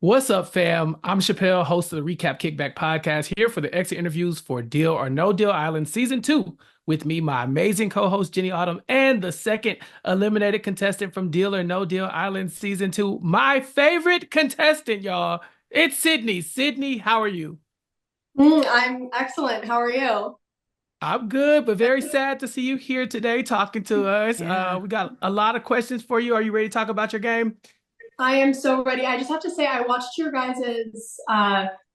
What's up, fam? I'm Chappell, host of the Recap Kickback podcast, here for the exit interviews for Deal or No Deal Island Season 2. With me, my amazing co-host Jenny Autumn, and the second eliminated contestant from Deal or No Deal Island Season 2. My favorite contestant, y'all. It's Sydney. Sydney, how are you? I'm excellent. How are you? I'm good, but very sad to see you here today talking to us. Yeah. We got a lot of questions for you. Are you ready to talk about your game? I am so ready. I just have to say, I watched your guys'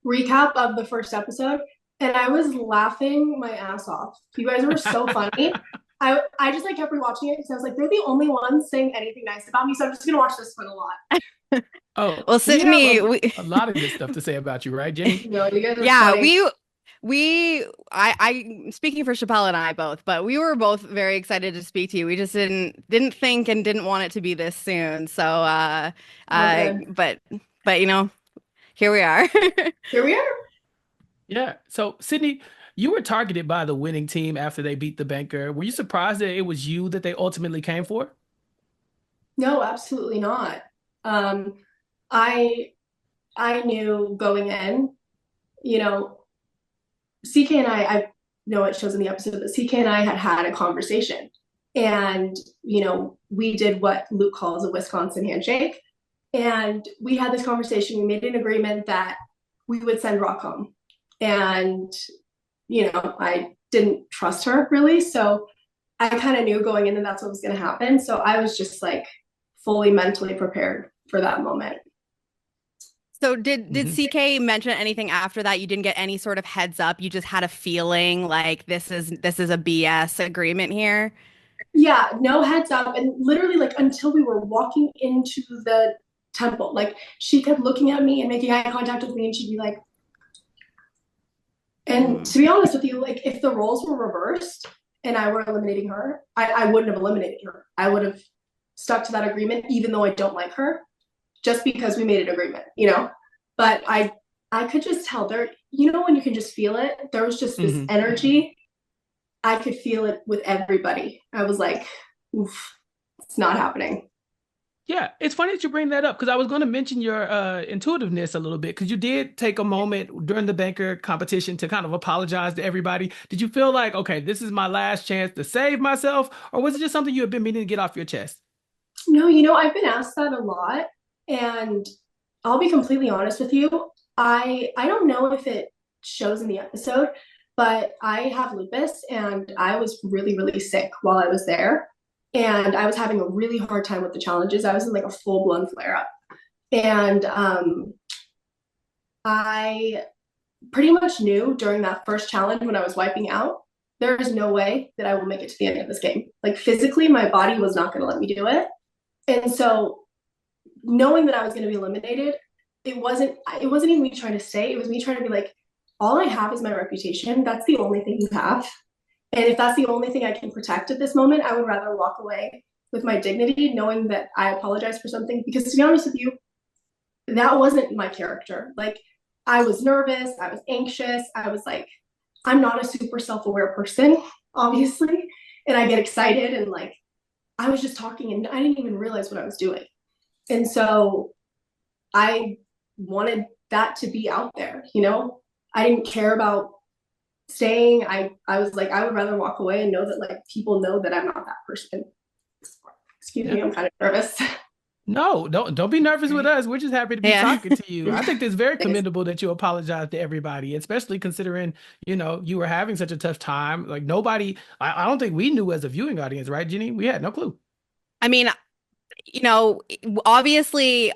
recap of the first episode, and I was laughing my ass off. You guys were so funny. I just like kept rewatching it because I was like, they're the only ones saying anything nice about me, so I'm just gonna watch this one a lot. Oh, Well, we have Sydney, a lot of good stuff to say about you, right, Jenny? No, you guys are yeah, funny. I speaking for Chappelle and I both, but we were both very excited to speak to you. We just didn't think and didn't want it to be this soon. So, All good. but here we are. Here we are. Yeah. So, Sydney, you were targeted by the winning team after they beat the banker. Were you surprised that it was you that they ultimately came for? No, absolutely not. Um, I I knew going in, you know, CK and I know it shows in the episode that CK and I had a conversation. And, we did what Luke calls a Wisconsin handshake. And we had this conversation. We made an agreement that we would send Rock home. And, I didn't trust her really. So I kind of knew going in that that's what was going to happen. So I was just like fully mentally prepared for that moment. So did Hmm. CK mention anything after that? You didn't get any sort of heads up. You just had a feeling like this is a BS agreement here. Yeah, no heads up. And literally, like, until we were walking into the temple, like, she kept looking at me and making eye contact with me, and she'd be like, and Mm. to be honest with you, like, if the roles were reversed and I were eliminating her, I wouldn't have eliminated her. I would have stuck to that agreement, even though I don't like her, just because we made an agreement. But I could just tell there, when you can just feel it, there was just this Hmm. energy. I could feel it with everybody. I was like, oof, it's not happening. Yeah, it's funny that you bring that up because I was going to mention your intuitiveness a little bit because you did take a moment during the banker competition to kind of apologize to everybody. Did you feel like, okay, this is my last chance to save myself, or was it just something you had been meaning to get off your chest? No, I've been asked that a lot, and I'll be completely honest with you. I don't know if it shows in the episode, but I have lupus and I was really, really sick while I was there. And I was having a really hard time with the challenges. I was in like a full-blown flare-up. And I pretty much knew during that first challenge when I was wiping out, there is no way that I will make it to the end of this game. Like physically, my body was not going to let me do it. And so knowing that I was going to be eliminated, it wasn't even me trying to stay. It was me trying to be like, all I have is my reputation. That's the only thing you have. And if that's the only thing I can protect at this moment, I would rather walk away with my dignity, knowing that I apologize for something. Because to be honest with you, that wasn't my character. Like I was nervous, I was anxious, I was like, I'm not a super self-aware person, obviously. And I get excited and like I was just talking and I didn't even realize what I was doing. And so I wanted that to be out there. I didn't care about staying. I was like, I would rather walk away and know that like people know that I'm not that person. Excuse Yeah. me, I'm kind of nervous. No, don't be nervous with us. We're just happy to be Yeah. talking to you. I think it's very Thanks. commendable that you apologize to everybody, especially considering, you were having such a tough time. Like nobody, I don't think we knew as a viewing audience, right, Jenny? We had no clue. I mean, obviously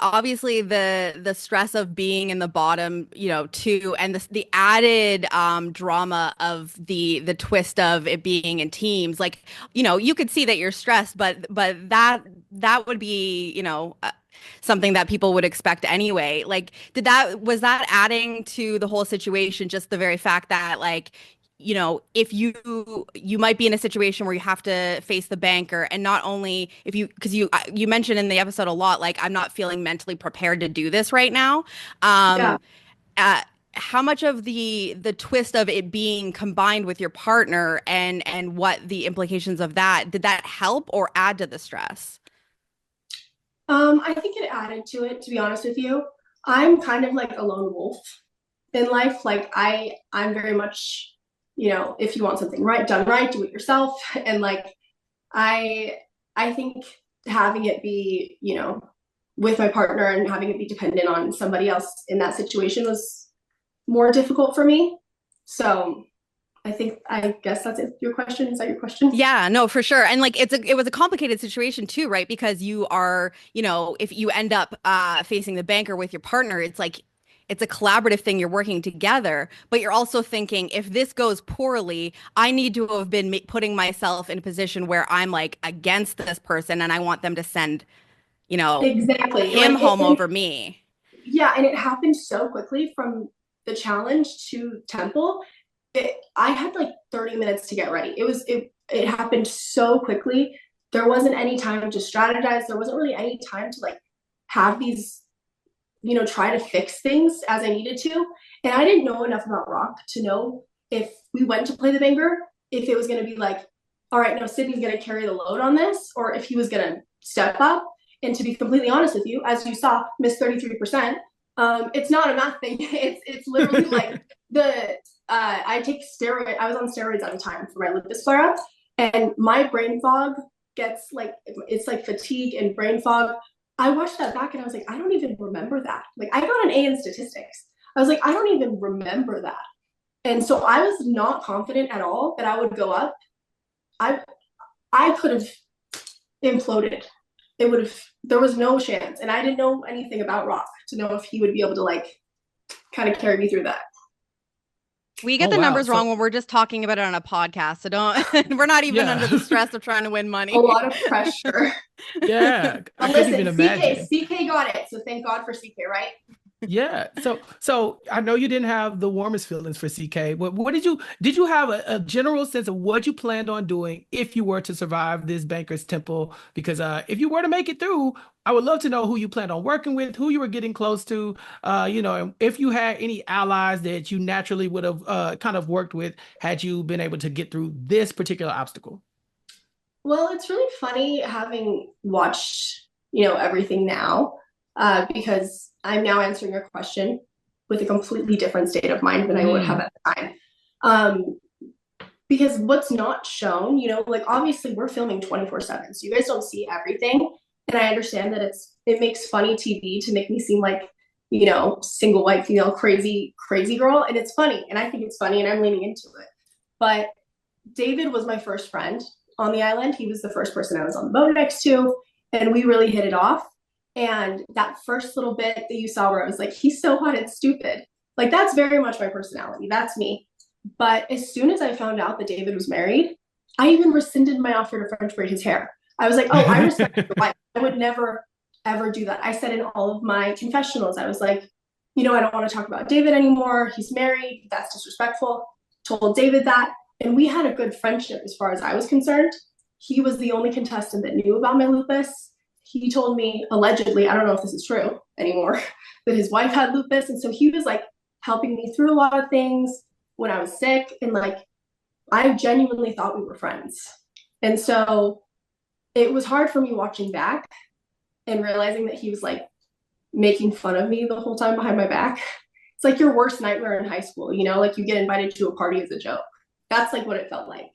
the stress of being in the bottom, too, and the added drama of the twist of it being in teams, like, you could see that you're stressed, but that would be, something that people would expect anyway. Like, was that adding to the whole situation, just the very fact that, like, if you might be in a situation where you have to face the banker, and not only if you, because you mentioned in the episode a lot, like, I'm not feeling mentally prepared to do this right now. Yeah. Um, uh, how much of the twist of it being combined with your partner, and what the implications of that, did that help or add to the stress? I think it added to it, to be honest with you. I'm kind of like a lone wolf in life. Like I'm very much, if you want something done right, do it yourself. And like I I think having it be, with my partner and having it be dependent on somebody else in that situation was more difficult for me. So I guess that's it. Your question, is that your question? Yeah, no, for sure. And like it was a complicated situation too, right? Because you are, if you end up facing the banker with your partner, it's like it's a collaborative thing, you're working together, but you're also thinking if this goes poorly, I need to have been putting myself in a position where I'm like against this person and I want them to send, Exactly. him home over me. Yeah, and it happened so quickly from the challenge to Temple. I had like 30 minutes to get ready. It happened so quickly. There wasn't any time to strategize. There wasn't really any time to like have these, try to fix things as I needed to. And I didn't know enough about RHAP to know if we went to play the banger, if it was going to be like, all right, no, Sydney's going to carry the load on this, or if he was going to step up. And to be completely honest with you, as you saw, miss 33%. It's not a math thing. It's literally like I take steroid. I was on steroids at the time for my lupus flare up, and my brain fog gets like it's like fatigue and brain fog. I watched that back and I was like, I don't even remember that. Like I got an A in statistics. I was like, I don't even remember that. And so I was not confident at all that I would go up. I I could have imploded. There was no chance. And I didn't know anything about RHAP to know if he would be able to like kind of carry me through that. We get the numbers wrong when we're just talking about it on a podcast. So we're not even under the stress of trying to win money. A lot of pressure. Yeah. I couldn't even imagine. CK got it. So thank God for CK, right? Yeah. So I know you didn't have the warmest feelings for CK, but did you have a general sense of what you planned on doing if you were to survive this Banker's Temple? Because if you were to make it through, I would love to know who you planned on working with, who you were getting close to, and if you had any allies that you naturally would have kind of worked with had you been able to get through this particular obstacle. Well, it's really funny having watched, everything now, because I'm now answering your question with a completely different state of mind than I would have at the time. Because what's not shown, like obviously we're filming 24/7, so you guys don't see everything. And I understand that it makes funny TV to make me seem like, single white female, crazy girl. And it's funny. And I think it's funny and I'm leaning into it. But David was my first friend on the island. He was the first person I was on the boat next to. And we really hit it off. And that first little bit that you saw where I was like, he's so hot and stupid. Like, that's very much my personality. That's me. But as soon as I found out that David was married, I even rescinded my offer to French braid his hair. I was like, oh, I respect your wife. I would never, ever do that. I said in all of my confessionals, I was like, I don't want to talk about David anymore. He's married. That's disrespectful. Told David that. And we had a good friendship as far as I was concerned. He was the only contestant that knew about my lupus. He told me, allegedly, I don't know if this is true anymore, that his wife had lupus. And so he was like helping me through a lot of things when I was sick. And like, I genuinely thought we were friends. And so it was hard for me watching back and realizing that he was like making fun of me the whole time behind my back. It's like your worst nightmare in high school, like you get invited to a party as a joke. That's like what it felt like.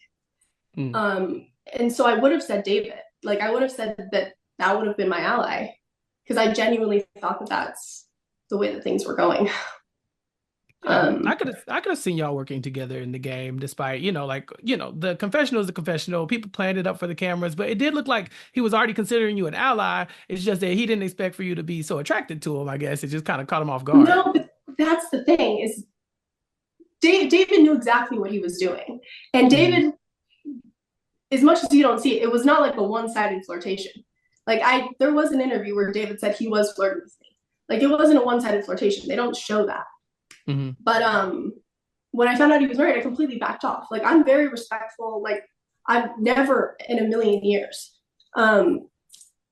And so I would have said David, like I would have said that would have been my ally, because I genuinely thought that that's the way that things were going. I could have seen y'all working together in the game, despite the confessional is the confessional. People planned it up for the cameras, but it did look like he was already considering you an ally. It's just that he didn't expect for you to be so attracted to him. I guess it just kind of caught him off guard. No, but that's the thing is, David knew exactly what he was doing, and David, as much as you don't see it, it was not like a one-sided flirtation. Like there was an interview where David said he was flirting with me. Like it wasn't a one-sided flirtation. They don't show that. But when I found out he was married, I completely backed off. Like I'm very respectful. Like I've never in a million years.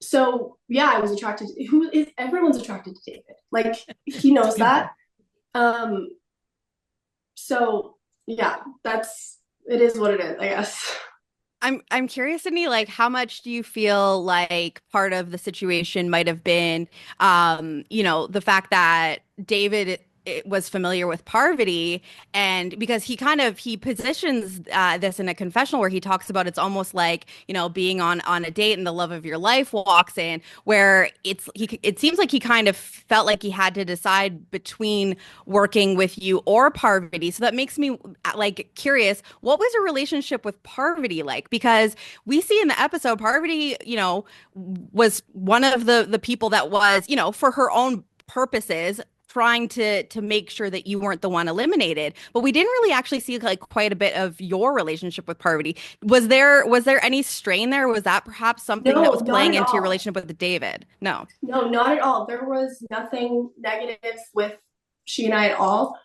So yeah, I was attracted to everyone's attracted to David. Like he knows that. So yeah, it is what it is, I guess. I'm curious, Sydney, like how much do you feel like part of the situation might have been, the fact that David it was familiar with Parvati, and because he positions this in a confessional where he talks about it's almost like being on a date and the love of your life walks in, where it seems like he kind of felt like he had to decide between working with you or Parvati. So that makes me like curious, what was your relationship with Parvati like? Because we see in the episode Parvati, was one of the people that was, for her own purposes trying to make sure that you weren't the one eliminated, but we didn't really actually see like quite a bit of your relationship with Parvati. Was there any strain there? Was that perhaps something that No, was not playing at into your all. relationship with David? No. No, not at all. There was nothing negative with she and I at all.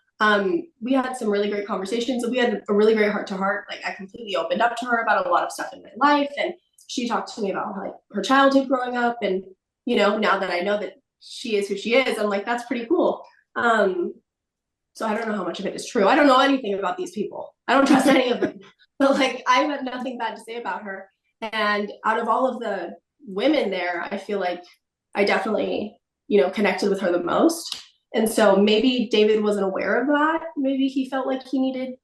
We had some really great conversations. We had a really great heart to heart. Like I completely opened up to her about a lot of stuff in my life, and she talked to me about like her childhood growing up, and now that I know that she is who she is, I'm like, that's pretty cool. So I don't know how much of it is true. I don't know anything about these people. I don't trust any of them. But like I have nothing bad to say about her. And out of all of the women there, I feel like I definitely, connected with her the most. And so maybe David wasn't aware of that. Maybe he felt like he needed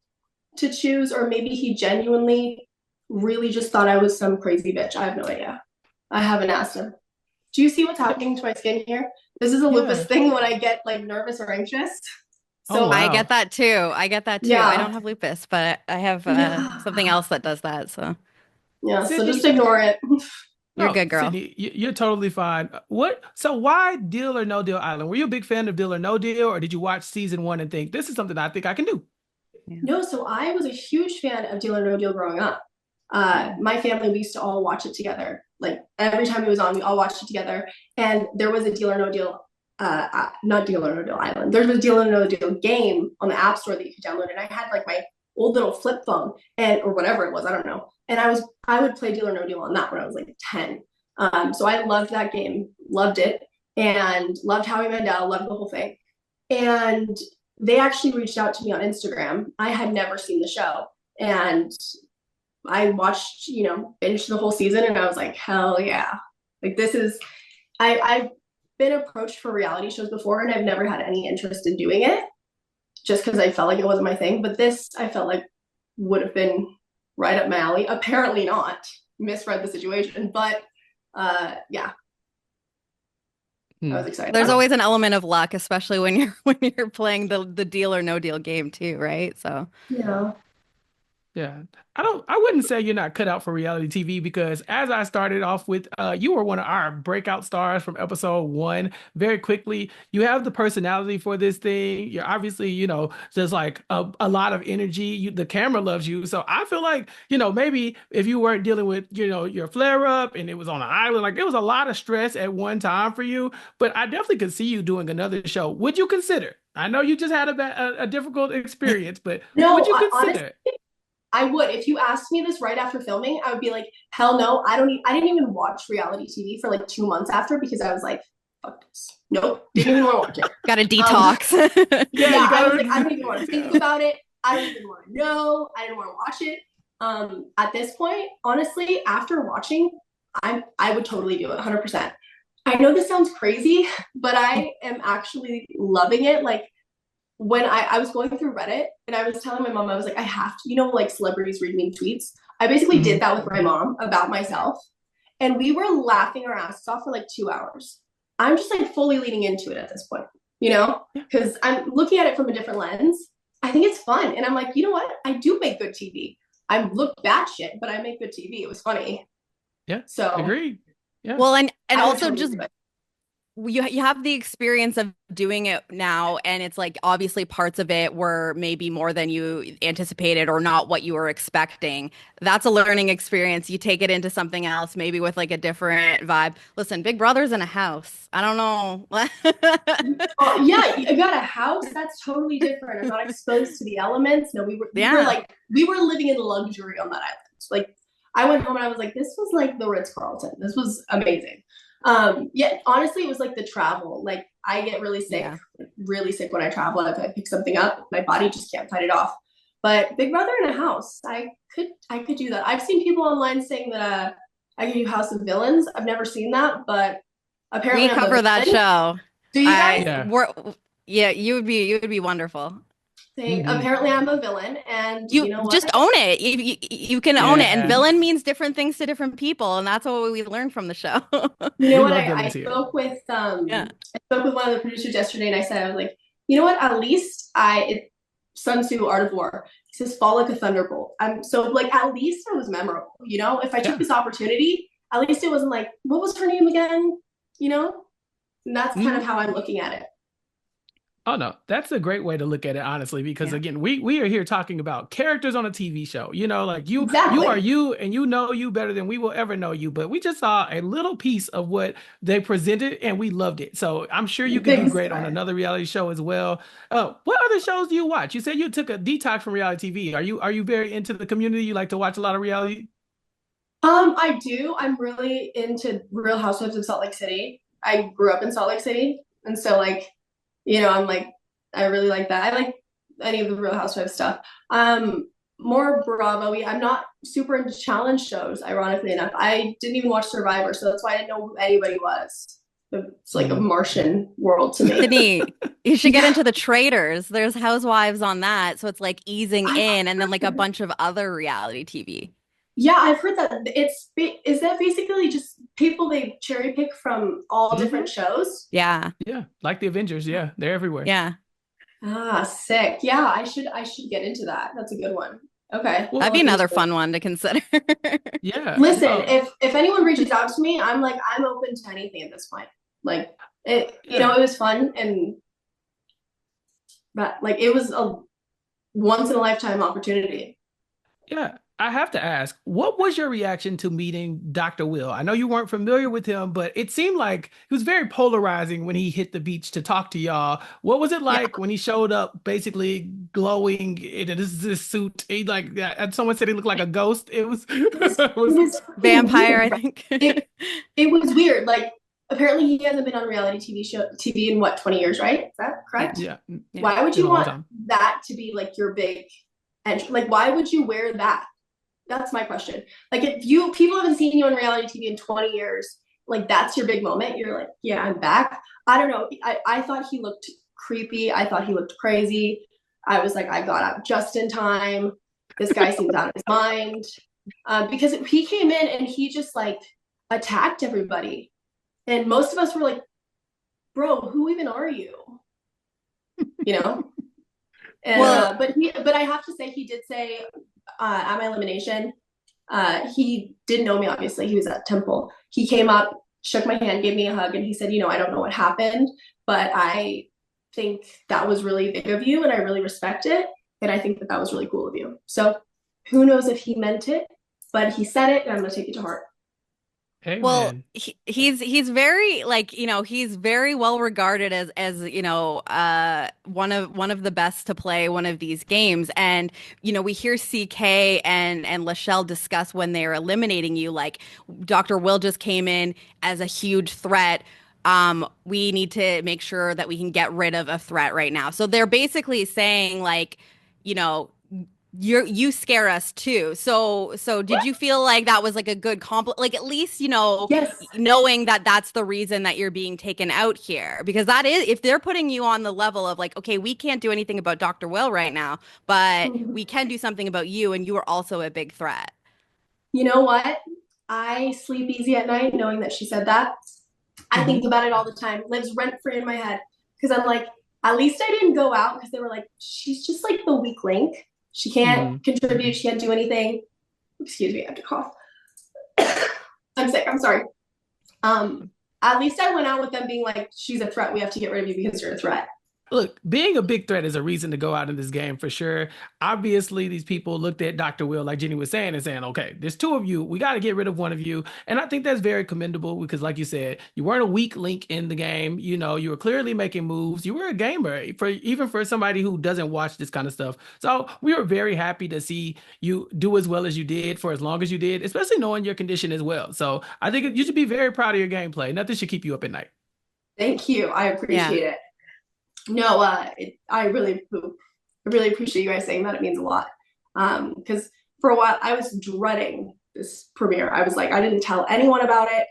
to choose, or maybe he genuinely really just thought I was some crazy bitch. I have no idea. I haven't asked him. Do you see what's happening to my skin here? This is a lupus thing when I get like nervous or anxious. So Oh, wow. I get that too. Yeah. I don't have lupus, but I have something else that does that. So yeah, so Sydney, just ignore it. you're a no, good girl. Sydney, you're totally fine. So why Deal or No Deal Island? Were you a big fan of Deal or No Deal, or did you watch season one and think this is something I think I can do? Yeah. No, so I was a huge fan of Deal or No Deal growing up. My family, we used to all watch it together. Like every time it was on, we all watched it together. And there was a Deal or No Deal, not Deal or No Deal Island. There was a Deal or No Deal game on the App Store that you could download. And I had like my old little flip phone or whatever it was, I don't know. And I would play Deal or No Deal on that when I was like 10. So I loved that game, loved it, and loved Howie Mandel, loved the whole thing. And they actually reached out to me on Instagram. I had never seen the show, and I watched, binged the whole season, and I was like, hell yeah. Like this is, I've been approached for reality shows before, and I've never had any interest in doing it just because I felt like it wasn't my thing. But this, I felt like would have been right up my alley. Apparently not. Misread the situation, but yeah. I was excited. There's always an element of luck, especially when you're playing the Deal or No Deal game too, right? So Yeah. Yeah. I wouldn't say you're not cut out for reality TV, because as I started off with, you were one of our breakout stars from episode one. Very quickly, you have the personality for this thing. You're obviously, just like a lot of energy. The camera loves you. So I feel like, maybe if you weren't dealing with, your flare up and it was on an island, like it was a lot of stress at one time for you, but I definitely could see you doing another show. Would you consider? I know you just had a difficult experience, but No, would you consider honestly, it? I would. If you asked me this right after filming, I would be like, hell no. I didn't even watch reality TV for like 2 months after, because I was like, fuck this. Nope. Didn't even want to watch it. got to detox. Yeah, you I gotta was like, I don't even want to think about it. I don't even want to know. I didn't want to watch it. At this point, honestly, after watching, I would totally do it 100%. I know this sounds crazy, but I am actually loving it. Like, when I was going through Reddit, and I was telling my mom, I was like, I have to, like celebrities read me tweets. I basically did that with my mom about myself. And we were laughing our asses off for like 2 hours. I'm just like fully leaning into it at this point, because I'm looking at it from a different lens. I think it's fun. And I'm like, you know what? I do make good TV. I look bad shit, but I make good TV. It was funny. Yeah. So Agreed. Yeah. Well, and I would also totally just do it. you have the experience of doing it now, and it's like obviously parts of it were maybe more than you anticipated or not what you were expecting. That's a learning experience. You take it into something else, maybe with like a different vibe. Listen, Big Brother's in a house. I don't know. Oh, yeah, you got a house. That's totally different. I'm not exposed to the elements. No, we were living in luxury on that island. Like, I went home and I was like, this was like the Ritz-Carlton. This was amazing. Yeah, honestly, it was like the travel. Like, I get really sick when I travel. If I pick something up, my body just can't fight it off. But Big Brother in a house, I could do that. I've seen people online saying that I could do House of Villains. I've never seen that, but apparently We I'm the cover that villain. show. Do you guys? Yeah. Yeah, you would be wonderful. Apparently I'm a villain, and you know Just what? own it. You can own it. And Yeah. villain means different things to different people, and that's what we learned from the show. You know We what? love I villains here. spoke with Yeah. I spoke with one of the producers yesterday, and I said, I was like, you know what? At least Sun Tzu, Art of War. He says, fall like a thunderbolt. I'm so like, at least it was memorable. You know, if I took this opportunity, at least it wasn't like, what was her name again? You know, and that's kind of how I'm looking at it. Oh no, that's a great way to look at it, honestly, because again, we are here talking about characters on a TV show. You know, like you are you, and you know you better than we will ever know you. But we just saw a little piece of what they presented, and we loved it. So I'm sure you could do great on another reality show as well. What other shows do you watch? You said you took a detox from reality TV. Are you very into the community? You like to watch a lot of reality? I do. I'm really into Real Housewives of Salt Lake City. I grew up in Salt Lake City, and so like, you know, I'm like, I really like that. I like any of the Real Housewives stuff. More Bravo. I'm not super into challenge shows, ironically enough. I didn't even watch Survivor, so that's why I didn't know who anybody was. It's like a Martian world to me. Sydney, you should get into the Traders. There's Housewives on that, so it's like easing in, and then like a bunch of other reality TV. Yeah, I've heard that. Is that basically just people they cherry pick from all different shows? Yeah. Yeah, like the Avengers. Yeah, they're everywhere. Yeah. Ah, sick. Yeah, I should get into that. That's a good one. Okay. Well, That'd be another fun one to consider. Yeah. Listen, if anyone reaches out to me, I'm open to anything at this point. Like it, you know, it was fun, and but like it was a once in a lifetime opportunity. Yeah. I have to ask, what was your reaction to meeting Dr. Will? I know you weren't familiar with him, but it seemed like he was very polarizing when he hit the beach to talk to y'all. What was it like when he showed up, basically glowing in this suit? He like, someone said he looked like a ghost. It was vampire, I think. It was weird. Like apparently he hasn't been on reality TV in what, 20 years, right? Is that correct? Yeah. Why would you want that to be like your big entry? Like why would you wear that? That's my question. Like if people haven't seen you on reality TV in 20 years, like that's your big moment. You're like, yeah, I'm back. I don't know. I thought he looked creepy. I thought he looked crazy. I was like, I got out just in time. This guy seems out of his mind. Because he came in and he just like attacked everybody. And most of us were like, bro, who even are you? You know? And, well, but I have to say, he did say at my elimination, he didn't know me, obviously. He was at Temple. He came up, shook my hand, gave me a hug, and he said, you know, I don't know what happened, but I think that was really big of you, and I really respect it, and I think that was really cool of you. So who knows if he meant it, but he said it, and I'm going to take it to heart. Hey, well, he's very like, you know, he's very well regarded as you know, one of the best to play one of these games. And you know, we hear CK and Lachelle discuss when they're eliminating you, like Dr. Will just came in as a huge threat. We need to make sure that we can get rid of a threat right now. So they're basically saying like, you know, you scare us too. So did you feel like that was like a good compliment? Like at least, you know, knowing that that's the reason that you're being taken out here, because that is, if they're putting you on the level of like, okay, we can't do anything about Dr. Will right now, but we can do something about you, and you are also a big threat. You know what? I sleep easy at night knowing that she said that. I think about it all the time. Lives rent free in my head, because I'm like, at least I didn't go out, because they were like, she's just like the weak link. She can't contribute. She can't do anything. Excuse me, I have to cough. I'm sick. I'm sorry. At least I went out with them being like, she's a threat. We have to get rid of you because you're a threat. Look, being a big threat is a reason to go out in this game for sure. Obviously, these people looked at Dr. Will, like Jenny was saying, and saying, okay, there's two of you. We got to get rid of one of you. And I think that's very commendable because, like you said, you weren't a weak link in the game. You know, you were clearly making moves. You were a gamer, even for somebody who doesn't watch this kind of stuff. So we were very happy to see you do as well as you did for as long as you did, especially knowing your condition as well. So I think you should be very proud of your gameplay. Nothing should keep you up at night. Thank you. I appreciate it. No, I really poop. I really appreciate you guys saying that. It means a lot. Because for a while I was dreading this premiere. I was like, I didn't tell anyone about it.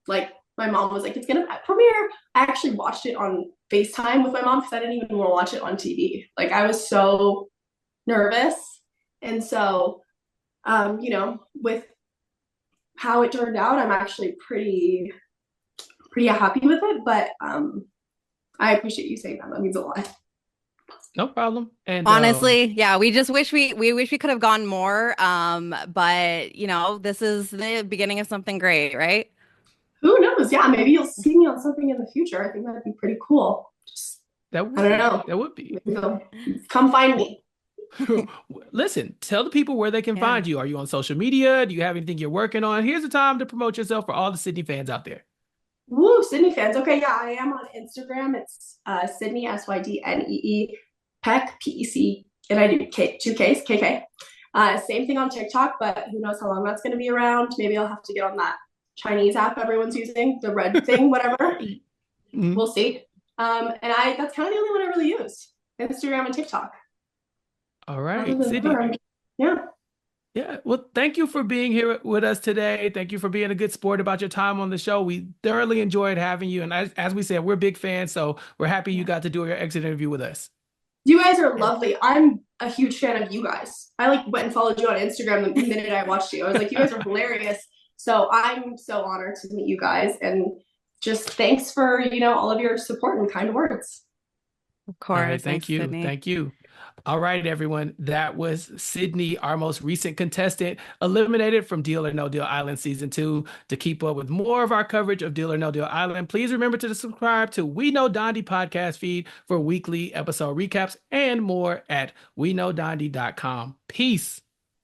Like my mom was like, it's gonna premiere. I actually watched it on FaceTime with my mom because I didn't even want to watch it on TV. Like I was so nervous. And so, with how it turned out, I'm actually pretty happy with it. But I appreciate you saying that. That means a lot. No problem. And honestly, yeah, we just wish we wish we could have gone more. But this is the beginning of something great, right? Who knows? Yeah, maybe you'll see me on something in the future. I think that'd be pretty cool. I don't know. That would be. Come find me. Listen, tell the people where they can find you. Are you on social media? Do you have anything you're working on? Here's the time to promote yourself for all the Sydney fans out there. Woo, Sydney fans. Okay, yeah, I am on Instagram. It's Sydney, Sydnee, Peck, PEC, and I do two Ks, KK. Same thing on TikTok, but who knows how long that's going to be around. Maybe I'll have to get on that Chinese app everyone's using, the red thing, whatever. We'll see. And that's kind of the only one I really use, Instagram and TikTok. All right, Sydney. Yeah. Well, thank you for being here with us today. Thank you for being a good sport about your time on the show. We thoroughly enjoyed having you. And as we said, we're big fans, so we're happy you got to do your exit interview with us. You guys are lovely. I'm a huge fan of you guys. I went and followed you on Instagram the minute I watched you. I was like, you guys are hilarious. So I'm so honored to meet you guys. And just thanks for, all of your support and kind words. Of course. All right, thank you. Sydney. Thank you. All right, everyone. That was Sydney, our most recent contestant, eliminated from Deal or No Deal Island Season 2. To keep up with more of our coverage of Deal or No Deal Island, please remember to subscribe to We Know Dondi podcast feed for weekly episode recaps and more at weknowdondi.com. Peace.